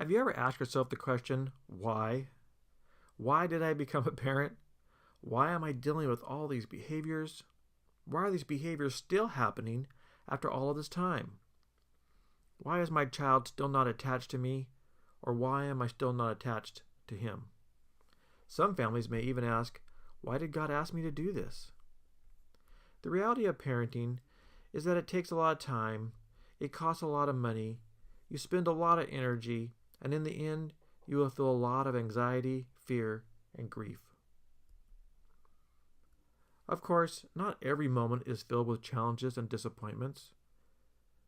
Have you ever asked yourself the question, why? Why did I become a parent? Why am I dealing with all these behaviors? Why are these behaviors still happening after all of this time? Why is my child still not attached to me? Or why am I still not attached to him? Some families may even ask, why did God ask me to do this? The reality of parenting is that it takes a lot of time, it costs a lot of money, you spend a lot of energy, and in the end, you will feel a lot of anxiety, fear, and grief. Of course, not every moment is filled with challenges and disappointments.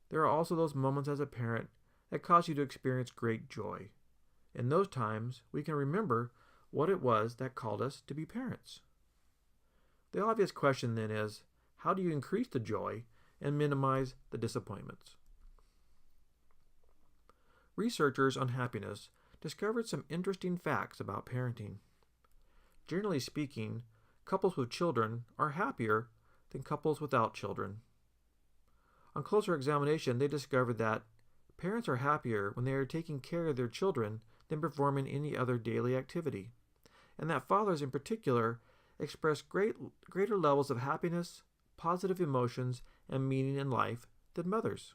There are also those moments as a parent that cause you to experience great joy. In those times, we can remember what it was that called us to be parents. The obvious question then is, how do you increase the joy and minimize the disappointments? Researchers on happiness discovered some interesting facts about parenting. Generally speaking, couples with children are happier than couples without children. On closer examination, they discovered that parents are happier when they are taking care of their children than performing any other daily activity, and that fathers in particular express greater levels of happiness, positive emotions, and meaning in life than mothers.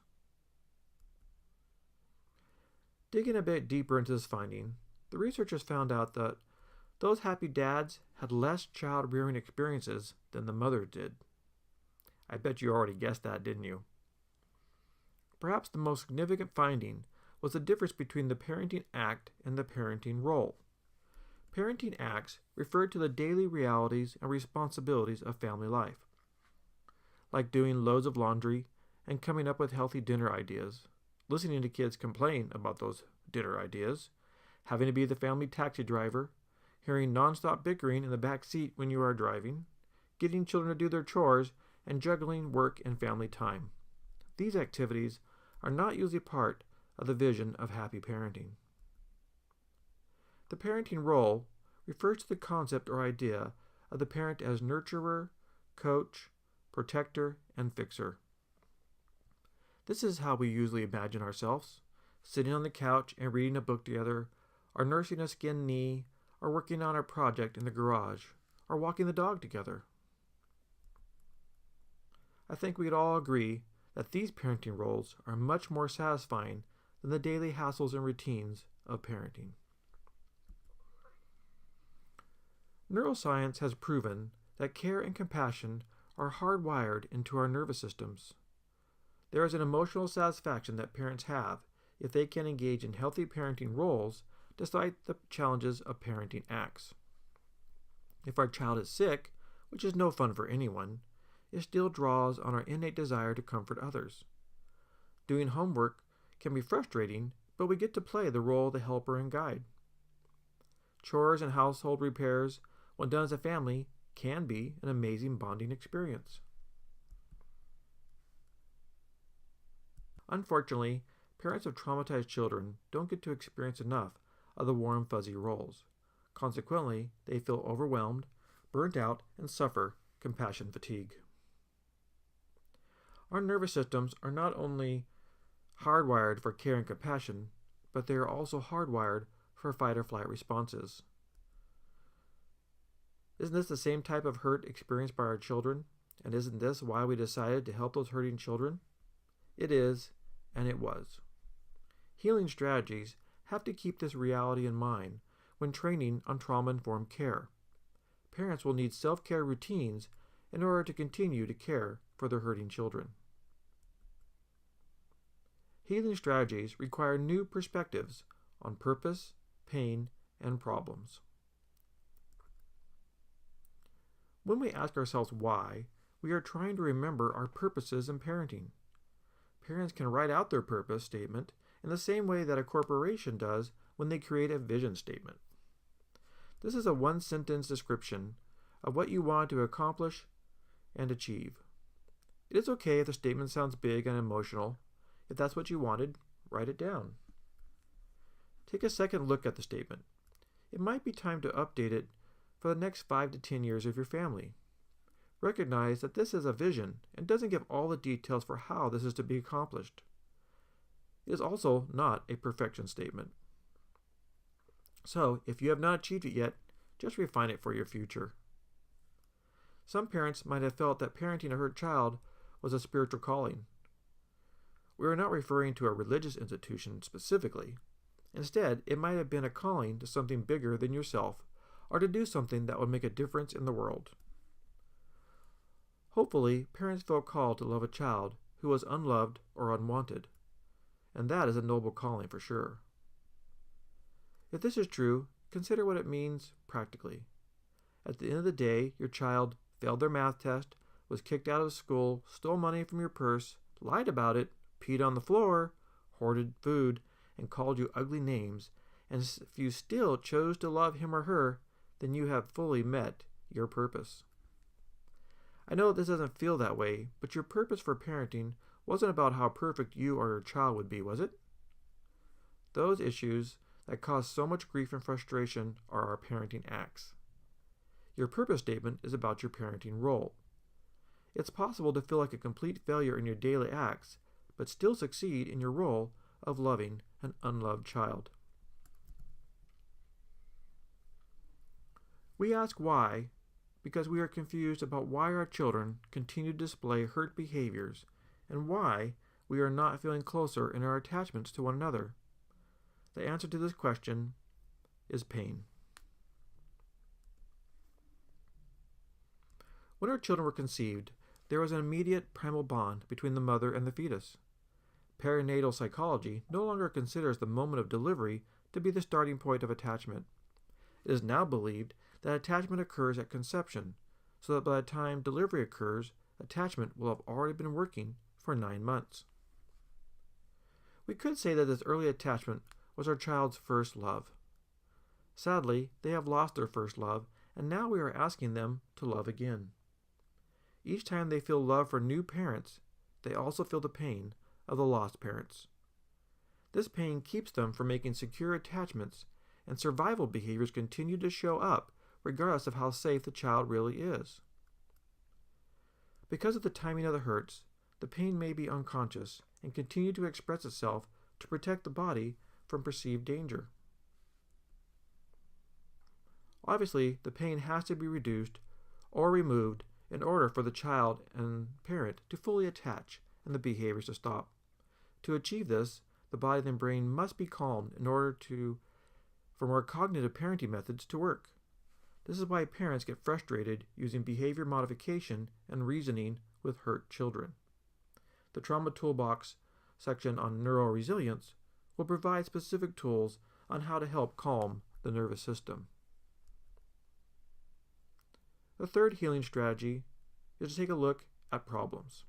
Digging a bit deeper into this finding, the researchers found out that those happy dads had less child-rearing experiences than the mothers did. I bet you already guessed that, didn't you? Perhaps the most significant finding was the difference between the parenting act and the parenting role. Parenting acts referred to the daily realities and responsibilities of family life, like doing loads of laundry and coming up with healthy dinner ideas, listening to kids complain about those dinner ideas, having to be the family taxi driver, hearing nonstop bickering in the back seat when you are driving, getting children to do their chores, and juggling work and family time. These activities are not usually part of the vision of happy parenting. The parenting role refers to the concept or idea of the parent as nurturer, coach, protector, and fixer. This is how we usually imagine ourselves, sitting on the couch and reading a book together, or nursing a skinned knee, or working on a project in the garage, or walking the dog together. I think we'd all agree that these parenting roles are much more satisfying than the daily hassles and routines of parenting. Neuroscience has proven that care and compassion are hardwired into our nervous systems. There is an emotional satisfaction that parents have if they can engage in healthy parenting roles despite the challenges of parenting acts. If our child is sick, which is no fun for anyone, it still draws on our innate desire to comfort others. Doing homework can be frustrating, but we get to play the role of the helper and guide. Chores and household repairs, when done as a family, can be an amazing bonding experience. Unfortunately, parents of traumatized children don't get to experience enough of the warm, fuzzy roles. Consequently, they feel overwhelmed, burnt out, and suffer compassion fatigue. Our nervous systems are not only hardwired for care and compassion, but they are also hardwired for fight or flight responses. Isn't this the same type of hurt experienced by our children? And isn't this why we decided to help those hurting children? It is, and it was. Healing strategies have to keep this reality in mind when training on trauma-informed care. Parents will need self-care routines in order to continue to care for their hurting children. Healing strategies require new perspectives on purpose, pain, and problems. When we ask ourselves why, we are trying to remember our purposes in parenting. Parents can write out their purpose statement in the same way that a corporation does when they create a vision statement. This is a one-sentence description of what you want to accomplish and achieve. It is okay if the statement sounds big and emotional. If that's what you wanted, write it down. Take a second look at the statement. It might be time to update it for the next 5 to 10 years of your family. Recognize that this is a vision and doesn't give all the details for how this is to be accomplished. It is also not a perfection statement. So, if you have not achieved it yet, just refine it for your future. Some parents might have felt that parenting a hurt child was a spiritual calling. We are not referring to a religious institution specifically. Instead, it might have been a calling to something bigger than yourself, or to do something that would make a difference in the world. Hopefully, parents felt called to love a child who was unloved or unwanted, and that is a noble calling for sure. If this is true, consider what it means practically. At the end of the day, your child failed their math test, was kicked out of school, stole money from your purse, lied about it, peed on the floor, hoarded food, and called you ugly names, and if you still chose to love him or her, then you have fully met your purpose. I know this doesn't feel that way, but your purpose for parenting wasn't about how perfect you or your child would be, was it? Those issues that cause so much grief and frustration are our parenting acts. Your purpose statement is about your parenting role. It's possible to feel like a complete failure in your daily acts, but still succeed in your role of loving an unloved child. We ask why because we are confused about why our children continue to display hurt behaviors and why we are not feeling closer in our attachments to one another. The answer to this question is pain. When our children were conceived, there was an immediate primal bond between the mother and the fetus. Perinatal psychology no longer considers the moment of delivery to be the starting point of attachment. It is now believed that attachment occurs at conception, so that by the time delivery occurs, attachment will have already been working for 9 months. We could say that this early attachment was our child's first love. Sadly, they have lost their first love, and now we are asking them to love again. Each time they feel love for new parents, they also feel the pain of the lost parents. This pain keeps them from making secure attachments, and survival behaviors continue to show up regardless of how safe the child really is. Because of the timing of the hurts, the pain may be unconscious and continue to express itself to protect the body from perceived danger. Obviously, the pain has to be reduced or removed in order for the child and parent to fully attach and the behaviors to stop. To achieve this, the body and brain must be calmed in order for more cognitive parenting methods to work. This is why parents get frustrated using behavior modification and reasoning with hurt children. The Trauma Toolbox section on neuroresilience will provide specific tools on how to help calm the nervous system. The third healing strategy is to take a look at problems.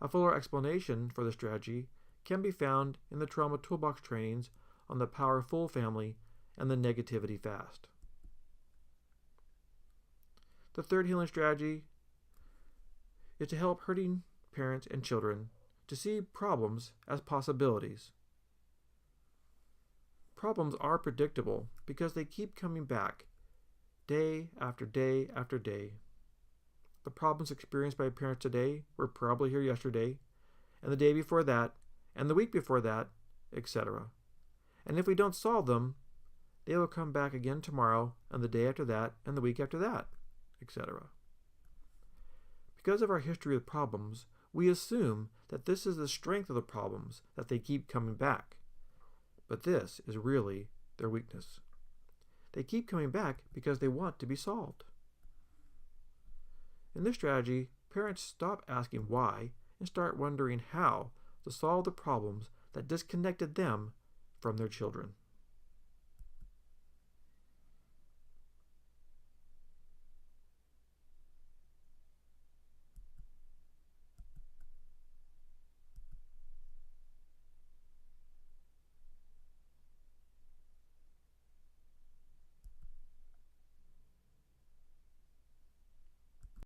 A fuller explanation for the strategy can be found in the Trauma Toolbox trainings on the Powerful Family and the Negativity Fast. The third healing strategy is to help hurting parents and children to see problems as possibilities. Problems are predictable because they keep coming back day after day after day. The problems experienced by parents today were probably here yesterday, and the day before that, and the week before that, etc. And if we don't solve them, they will come back again tomorrow, and the day after that, and the week after that, etc. Because of our history with problems, we assume that this is the strength of the problems, that they keep coming back. But this is really their weakness. They keep coming back because they want to be solved. In this strategy, parents stop asking why and start wondering how to solve the problems that disconnected them from their children.